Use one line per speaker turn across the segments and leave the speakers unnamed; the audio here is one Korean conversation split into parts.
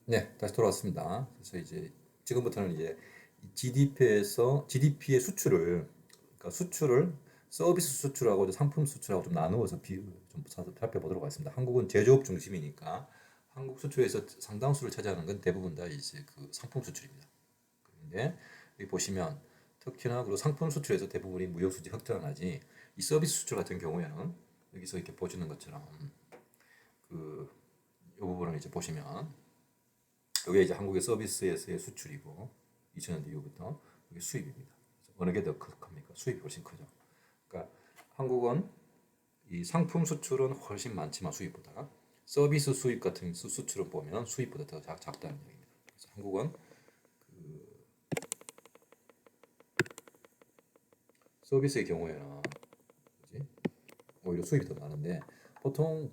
네, 다시 돌아왔습니다. 그래서 이제 지금부터는 이제 GDP의 수출을, 그러니까 수출을 서비스 수출하고 상품 수출하고 좀 나누어서 좀 살펴보도록 하겠습니다. 한국은 제조업 중심이니까 한국 수출에서 상당수를 차지하는 건 대부분 다 이제 그 상품 수출입니다. 그런데 여기 보시면 특히나 그리고 상품 수출에서 대부분이 무역 수지 흑자가 나지, 이 서비스 수출 같은 경우에는 여기서 이렇게 보시는 것처럼 그 이 부분을 이제 보시면 이게 이제 한국의 서비스에서의 수출이고 2000년대 이후부터 이게 수입입니다. 어느 게 더 큽니까? 수입이 훨씬 크죠. 그러니까 한국은 이 상품 수출은 훨씬 많지만 수입보다 서비스 수입 같은 수출을 보면 수입보다 더 작다는 얘기입니다. 그래서 한국은 서비스의 경우에는 뭐지? 오히려 수입이 더 많은데 보통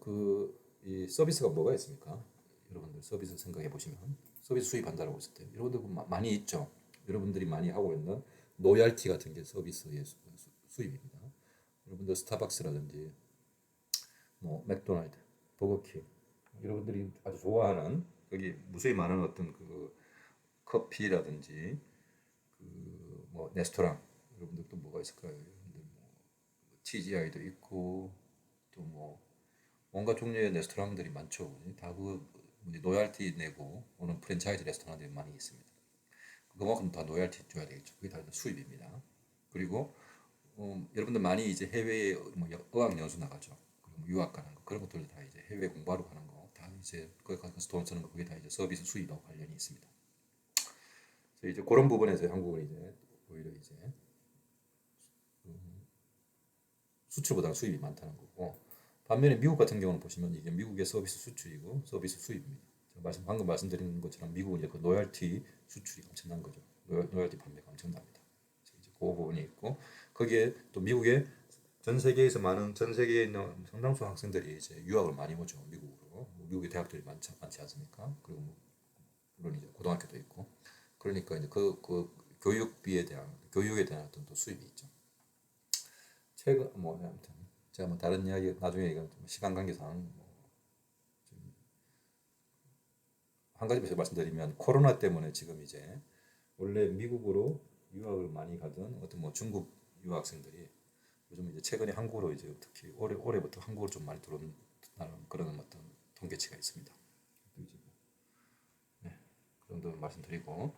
이 서비스가 뭐가 있습니까? 여러분들 서비스 생각해 보시면 서비스 수입한다고 했을 때 여러분들 많이 있죠. 여러분들이 많이 하고 있는 로얄티 같은 게 서비스의 수입입니다. 여러분들 스타벅스라든지 뭐 맥도날드, 버거킹 여러분들이 아주 좋아하는 여기 무수히 많은 어떤 그 커피라든지 뭐 레스토랑 여러분들 또 뭐가 있을까요? 여러분들 뭐 TGI도 있고 또 뭐 온갖 종류의 레스토랑들이 많죠. 다그 노열티 내고 오는 프랜차이즈 레스토랑들이 많이 있습니다. 그만큼 다 노열티 줘야 되겠죠. 그게 다 수입입니다. 그리고 여러분들 많이 이제 해외에 뭐 어학 연수 나가죠. 그리고 뭐 유학 가는 거 그런 것들 다 이제 해외 공부하러 가는 거 다 이제 거기 가서 돈 쓰는 거 그게 다 이제 서비스 수입하고 관련이 있습니다. 그래서 이제 그런 부분에서 한국은 이제 오히려 이제 수출보다 수입이 많다는 거고 반면에 미국 같은 경우는 보시면 이게 미국의 서비스 수출이고 서비스 수입입니다. 제가 방금 말씀드린 것처럼 미국은 이제 그 노열티 수출이 엄청난 거죠. 노열티 판매가 엄청납니다. 이제 그 부분이 있고 거기에 또 미국의 전 세계에 있는 상당수 학생들이 이제 유학을 많이 오죠. 미국으로. 미국의 대학들이 많지 않습니까? 그리고 뭐 물론 이제 고등학교도 있고 그러니까 이제 그 교육에 대한 어떤 또 수입이 있죠. 최근 뭐 아무튼 제가 뭐 다른 이야기 나중에 이건 시간 관계상 한 가지 말씀드리면 코로나 때문에 지금 이제 원래 미국으로 유학을 많이 가던 어떤 뭐 중국 유학생들이 요즘 이제 최근에 한국으로 이제 특히 올해부터 한국으로 좀 많이 들어오는 그런 어떤 통계치가 있습니다. 그 정도 말씀드리고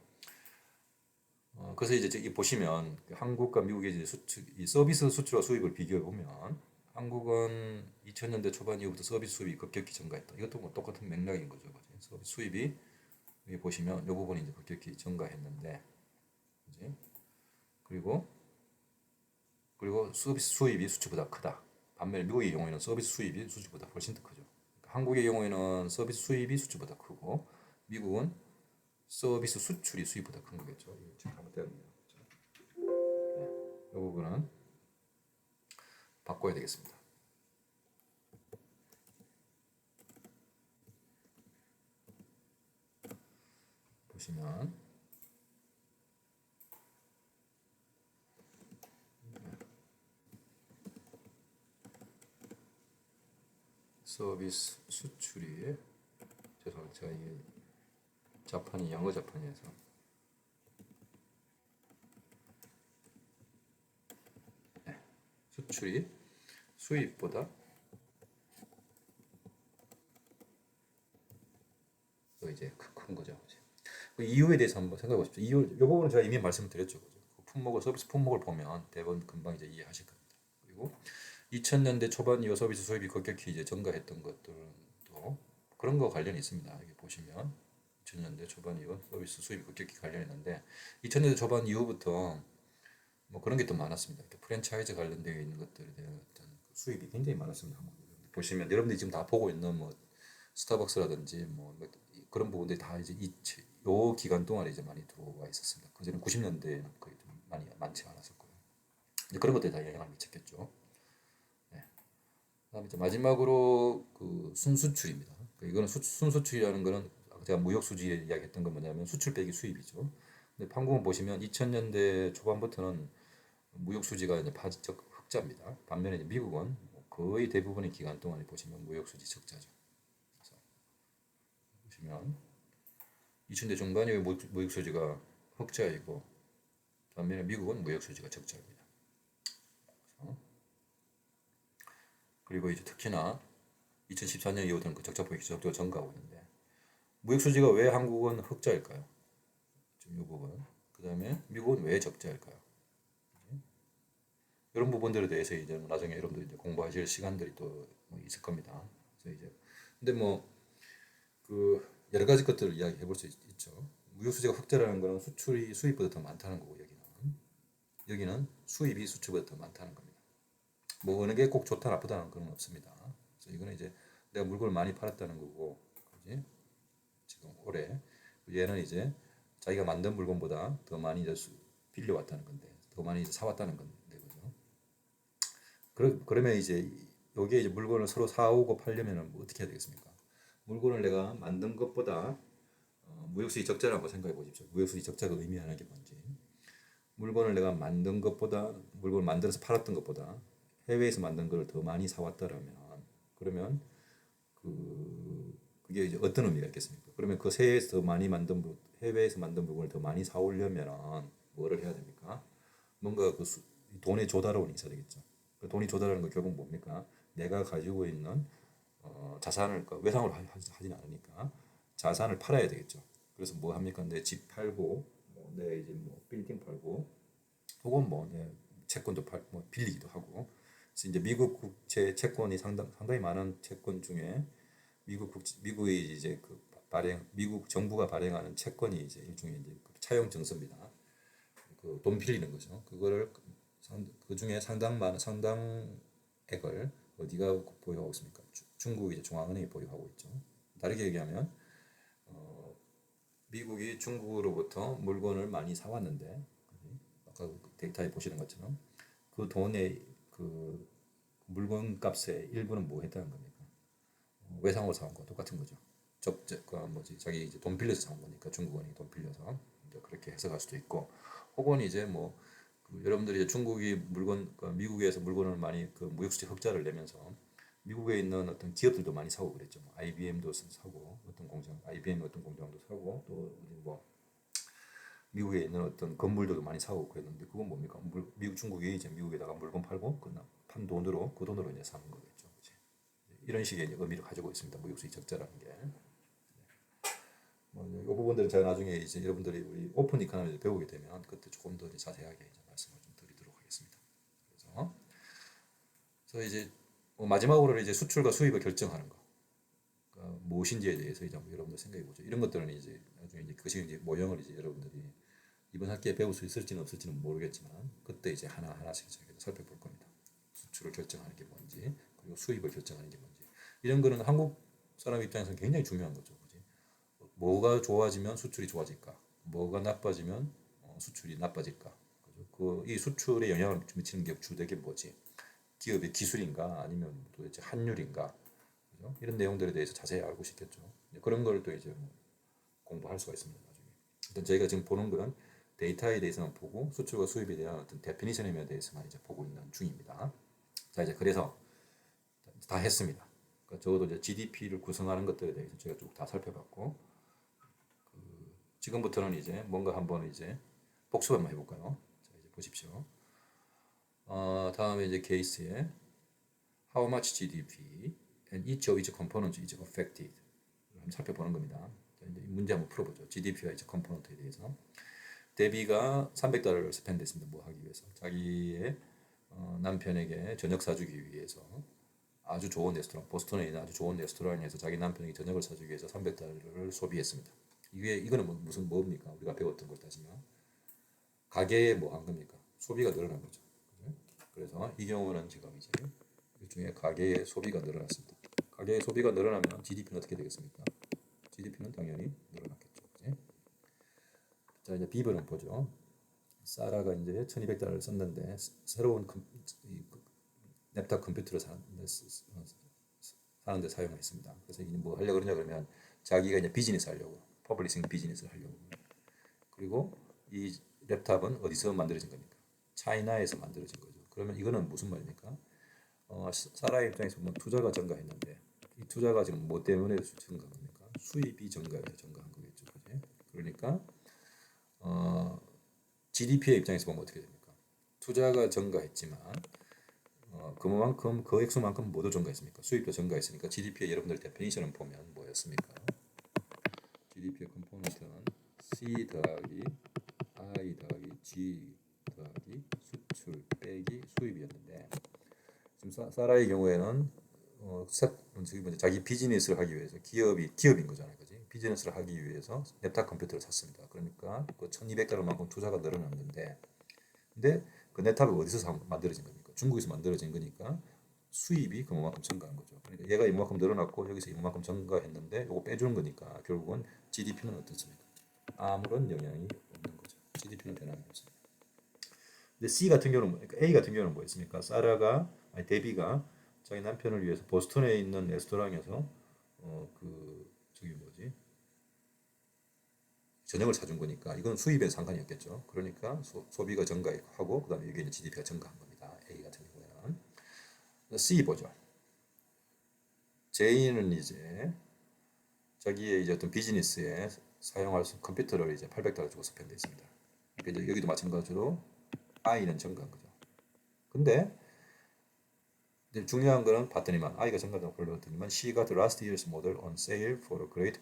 그래서 이제 이 보시면 한국과 미국의 이제 이 서비스 수출과 수입을 비교해 보면 한국은 2000년대 초반 이후부터 서비스 수입이 급격히 증가했다. 이것도 뭐 똑같은 맥락인 거죠. 그지? 서비스 수입이 여기 보시면 이 부분이 이제 급격히 증가했는데, 그지? 그리고 서비스 수입이 수출보다 크다. 반면에 미국의 경우에는 서비스 수입이 수출보다 훨씬 더 크죠. 그러니까 한국의 경우에는 서비스 수입이 수출보다 크고 미국은 서비스 수출이 수입보다 큰 거겠죠. 이거 잘못되었네요. 이 부분은 바꿔야 되겠습니다. 보시면 서비스 수출이 죄송합니다. 제가 이게 자판이 영어 자판이어서 수출이 수입보다 더 이제 큰 거죠. 그 이유에 대해서 한번 생각해 보십시오. 이 부분은 제가 이미 말씀드렸죠. 그죠? 그 서비스 품목을 보면 대부분 금방 이제 이해하실 겁니다. 그리고 2000년대 초반 이후 서비스 수입이 급격히 이제 증가했던 것들은 또 그런 거 관련이 있습니다. 여기 보시면 2000년대 초반 이후 서비스 수입이 급격히 관련했는데 2000년대 초반 이후부터 뭐 그런 게 또 많았습니다. 프랜차이즈 관련되어 있는 것들에 대한 어떤 수입이 굉장히 많았습니다. 보시면 여러분들이 지금 다 보고 있는 뭐 스타벅스라든지 뭐 그런 부분들이 다 이제 요 기간 동안에 이제 많이 들어와 있었습니다. 그전에 90년대에는 거의 좀 많이 많지 않았었고요. 이제 그런 것들이 다 영향을 미쳤겠죠. 네. 그다음에 이제 마지막으로 그 순수출입니다. 이거는 순수출이라는 거는 제가 무역 수지 이야기했던 건 뭐냐면 수출 빼기 수입이죠. 근데 한국은 보시면 2000년대 초반부터는 무역 수지가 이제 파지적 흑자입니다. 반면에 이제 미국은 거의 대부분의 기간 동안에 보시면 무역 수지 적자죠. 그래서 보시면 2000대 중반에 무역 수지가 흑자이고 반면에 미국은 무역 수지가 적자입니다. 그리고 이제 특히나 2014년 이후부터는 그 적자 폭이 지속적으로 증가하고 있는데 무역 수지가 왜 한국은 흑자일까요? 지금 이 부분. 그다음에 미국은 왜 적자일까요? 이런 부분들에 대해서 이제 나중에 여러분들 이제 공부하실 시간들이 또 뭐 있을 겁니다. 그래서 이제 근데 뭐 그 여러 가지 것들을 이야기해 볼 수 있죠. 무역 수지가 흑자라는 거는 수출이 수입보다 더 많다는 거고 여기는 수입이 수출보다 더 많다는 겁니다. 뭐 어느 게 꼭 좋다 나쁘다는 건 없습니다. 그래서 이거는 이제 내가 물건을 많이 팔았다는 거고, 그지? 지금 올해 얘는 이제 자기가 만든 물건보다 더 많이 이제 빌려왔다는 건데, 더 많이 이제 사왔다는 건데, 그죠? 그러면 이제 여기에 이제 물건을 서로 사오고 팔려면은 뭐 어떻게 해야 되겠습니까? 물건을 내가 만든 것보다 무역수지 적자라고 생각해 보십시오. 무역수지 적자가 의미하는 게 뭔지. 물건을 내가 만든 것보다 물건을 만들어서 팔았던 것보다 해외에서 만든 걸 더 많이 사왔다라면 그러면 그게 이제 어떤 의미가 있겠습니까? 그러면 그 해외에서 더 많이 만든 해외에서 만든 물건을 더 많이 사오려면 뭐를 해야 됩니까? 뭔가 그 돈의 조달원이 있어야 되겠죠. 그 돈이 조달하는 거 결국 뭡니까? 내가 가지고 있는 자산을 그러니까 외상으로 하진 않으니까 자산을 팔아야 되겠죠. 그래서 뭐 합니까? 내 집 팔고 내 이제 뭐 빌딩 팔고 혹은 뭐 채권도 뭐 빌리기도 하고. 그래서 이제 미국 국채 채권이 상당히 많은 채권 중에 미국의 이제 그 미국 정부가 발행하는 채권이 이제 일종의 이제 그 차용 증서입니다. 그 돈 빌리는 거죠. 그거를 그 중에 상당액을 어디가 보유하고 있습니까? 중국 이제 중앙은행이 보유하고 있죠. 다르게 얘기하면 미국이 중국으로부터 물건을 많이 사왔는데 아까 데이터에 보시는 것처럼 그 돈의 그 물건 값의 일부는 뭐 했다는 겁니까? 외상으로 사온 거 똑같은 거죠. 그 뭐지 자기 이제 돈 빌려서 사온 거니까 중국은행이 돈 빌려서 그렇게 해석할 수도 있고 혹은 이제 뭐 여러분들이 이제 중국이 미국에서 물건을 많이 그 무역수지 흑자를 내면서 미국에 있는 어떤 기업들도 많이 사고 그랬죠. 뭐 IBM도 사고 어떤 공장, IBM 어떤 공장도 사고 또 뭐 미국에 있는 어떤 건물들도 많이 사고 그랬는데 그건 뭡니까? 미국 중국이 이제 미국에다가 물건 팔고 판 돈으로 그 돈으로 이제 사는 거겠죠. 그치? 이런 식의 의미를 가지고 있습니다. 무역수지 적자라는 게. 뭐이 부분들은 제가 나중에 이제 여러분들이 우리 오픈 이코노미를 배우게 되면 그때 조금 더 자세하게 이제 말씀을 좀 드리도록 하겠습니다. 그래서 이제 마지막으로 이제 수출과 수입을 결정하는 거. 그러니까 무엇인지에 대해서 이제 한번 여러분들 생각해 보죠. 이런 것들은 이제 나중에 이제 그것이 이제 모형을 이제 여러분들이 이번 학기에 배울 수 있을지는 없을지는 모르겠지만 그때 이제 하나씩 살펴볼 겁니다. 수출을 결정하는 게 뭔지 그리고 수입을 결정하는 게 뭔지 이런 거는 한국 사람 입장에서는 굉장히 중요한 거죠. 그지? 뭐가 좋아지면 수출이 좋아질까? 뭐가 나빠지면 수출이 나빠질까? 이 수출에 영향을 미치는 게 주되게 뭐지? 기업의 기술인가 아니면 도대체 환율인가? 그죠? 이런 내용들에 대해서 자세히 알고 싶겠죠. 그런 걸 또 이제 뭐 공부할 수가 있습니다. 나중에. 일단 저희가 지금 보는 건 데이터에 대해서만 보고 수출과 수입에 대한 어떤 데피니션에 대해서만 이제 보고 있는 중입니다. 자 이제 그래서 다 했습니다. 그러니까 적어도 이제 GDP를 구성하는 것들에 대해서 제가 쭉 다 살펴봤고 지금부터는 이제 뭔가 한번 이제 복습 한번 해볼까요? 자 이제 보십시오. 다음에 이제 케이스에 How much GDP and each of its components is affected 한번 살펴보는 겁니다. 자, 이제 문제 한번 풀어보죠. GDP와 이제 컴포넌트에 대해서. 데비가 $300를 스펜드했습니다. 뭐 하기 위해서 자기의 남편에게 저녁 사주기 위해서 아주 좋은 레스토랑 보스턴에 있는 아주 좋은 레스토랑에서 자기 남편에게 저녁을 사주기 위해서 $300를 소비했습니다. 이거는 무슨 뭡니까? 우리가 배웠던 걸 따지면 가계에 뭐 한 겁니까? 소비가 늘어난 거죠. 그래서 이 경우는 지금 이제 일종의 가계의 소비가 늘어났습니다. 가계의 소비가 늘어나면 GDP는 어떻게 되겠습니까? GDP는 당연히 늘어났겠죠. 그치? 자 이제 비번을 보죠. 사라가 이제 $1200를 썼는데 새로운 랩탑 컴퓨터를 사는데 사용했습니다. 그래서 이게 뭐 하려고 그러냐 그러면 자기가 이제 비즈니스 하려고 퍼블리싱 비즈니스를 하려고 그리고 이 랩탑은 어디서 만들어진 겁니까? 차이나에서 만들어진 거죠. 그러면 이거는 무슨 말입니까? 사라의 입장에서 보면 투자가 증가했는데 이 투자가 지금 뭐 때문에 증가한 겁니까? 수입이 증가해서 증가한 거겠죠. 그치? 그러니까 GDP의 입장에서 보면 어떻게 됩니까? 투자가 증가했지만 그만큼 그 액수만큼 뭐도 증가했습니까? 수입도 증가했으니까 GDP의 여러분들 데피니션을 보면 뭐였습니까? GDP의 컴포넌트는 C 더하기 I 더하기 G 더하기 수출 빼기 수입이었는데 지금 사라의 경우에는 자기 비즈니스를 하기 위해서 기업인 거잖아요, 그지? 비즈니스를 하기 위해서 랩탑 컴퓨터를 샀습니다. 그러니까 그 1,200달러만큼 투자가 늘어난 건데, 근데 그 랩탑이 어디서 만들어진 겁니까? 중국에서 만들어진 거니까 수입이 그만큼 증가한 거죠. 그러니까 얘가 이만큼 늘어났고 여기서 이만큼 증가했는데 이거 빼주는 거니까 결국은 GDP는 어떻습니까? 아무런 영향이 없는 거죠. GDP는 변함이 없습니다. 근데 C 같은 경우는 그러니까 A 같은 경우는 뭐였습니까? 데비가 자기 남편을 위해서 보스턴에 있는 레스토랑에서 저기 뭐지? 저녁을 사준 거니까 이건 수입에 상관이 없겠죠. 그러니까 소비가 증가하고 그다음에 이게 GDP가 증가한 겁니다. A 같은 경우에는. C 보죠. J는 이제 자기의 이제 어떤 비즈니스에 사용할 수 컴퓨터를 이제 800달러 주고 스펜드했습니다. 그러니까 이제 여기도 마찬가지로 I는 증가한 거죠. 근데 중요한 거는 봤더니만 I가 증가한다고 불렀더니만 She got last year's model on sale for a great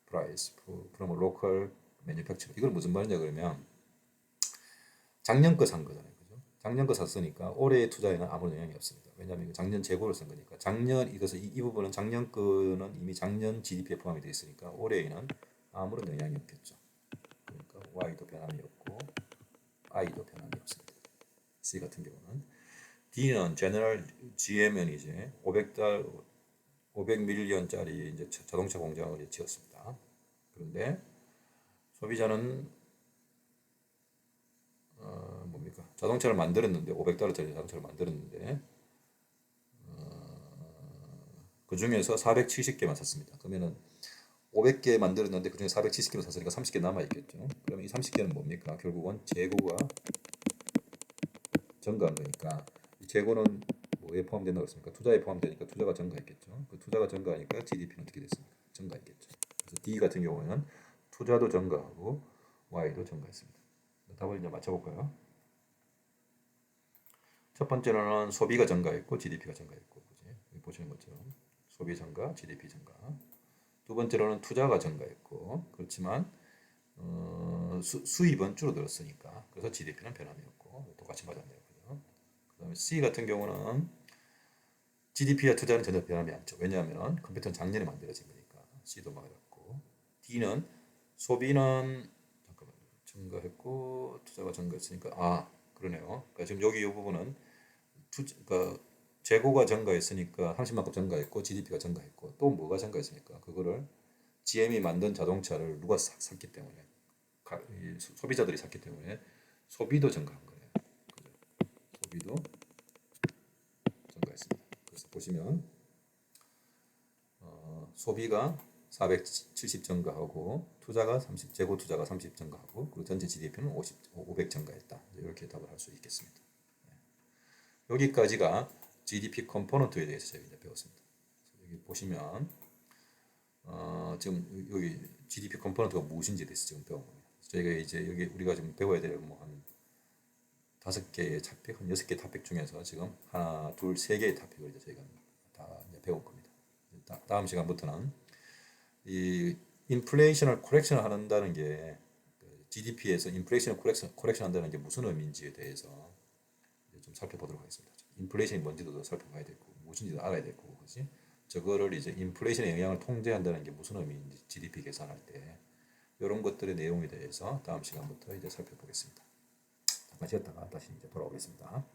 price from a local manufacturer. 이건 무슨 말이냐 그러면 작년 거 산 거잖아요. 그죠? 작년 거 샀으니까 올해의 투자에는 아무 영향이 없습니다. 왜냐하면 작년 재고를 쓴 거니까. 작년 이것은 이 부분은 작년 거는 이미 작년 GDP에 포함이 되어 있으니까 올해에는 아무런 영향이 없겠죠. 그러니까 Y도 변함이 없고 I도 변함이 없습니다. C 같은 경우는 D는 제너럴 GM은 이제 500밀리언짜리 이제 자동차 공장을 지었습니다. 그런데 소비자는 뭡니까? 자동차를 만들었는데 500달러짜리 자동차를 만들었는데 그 중에서 470개만 샀습니다. 그러면은 500개 만들었는데 그 중에 470개만 샀으니까 30개 남아 있겠죠. 그러면 이 30개는 뭡니까? 결국은 재고가 증가한 거니까 이 재고는 뭐에 포함된다고 했습니까? 투자에 포함되니까 투자가 증가했겠죠. 그 투자가 증가하니까 GDP는 어떻게 됐습니까? 증가했겠죠. 그래서 D 같은 경우에는 투자도 증가하고 Y도 증가했습니다. 답을 이제 맞춰볼까요? 첫 번째로는 소비가 증가했고 GDP가 증가했고, 그지? 여기 보시는 것처럼 소비 증가, GDP 증가. 두 번째로는 투자가 증가했고, 그렇지만 수입은 줄어들었으니까 그래서 GDP는 변함이 없고 똑같이 맞았네요. 그다음에 C 같은 경우는 GDP와 투자는 전혀 변함이 없죠. 왜냐하면 컴퓨터는 작년에 만들어진 거니까 C도 맞았고, D는 소비는 잠깐만 증가했고 투자가 증가했으니까 그러네요. 그러니까 지금 여기 이 부분은 그러니까 재고가 증가했으니까 30만큼 증가했고 GDP가 증가했고 또 뭐가 증가했습니까? 그거를 GM이 만든 자동차를 누가 샀기 때문에 소비자들이 샀기 때문에 소비도 증가한 거예요. 그죠? 소비도 증가했습니다. 그래서 보시면 소비가 470 증가하고 투자가 30, 재고 투자가 30 증가하고 그리고 전체 GDP는 500 증가했다. 이렇게 답을 할 수 있겠습니다. 여기까지가 GDP 컴포넌트에 대해서 저희가 이제 배웠습니다. 여기 보시면 지금 여기 GDP 컴포넌트가 무엇인지에 대해서 지금 배운 겁니다. 저희가 이제 여기 우리가 지금 배워야 될 뭐 한 5개의 토픽, 한 6개 토픽 중에서 지금 하나, 둘, 3개의 토픽을 이제 저희가 다 이제 배울 겁니다. 다음 시간부터는 이 인플레이션을 코렉션을 한다는 게 GDP에서 인플레이션을 코렉션 한다는 게 무슨 의미인지에 대해서 좀 살펴보도록 하겠습니다. 인플레이션이 뭔지도 살펴봐야 되고 무엇인지도 알아야 되고, 그렇지? 저거를 이제 인플레이션의 영향을 통제한다는 게 무슨 의미인지 GDP 계산할 때 이런 것들의 내용에 대해서 다음 시간부터 이제 살펴보겠습니다. 잠깐 쉬었다가 다시 이제 돌아오겠습니다.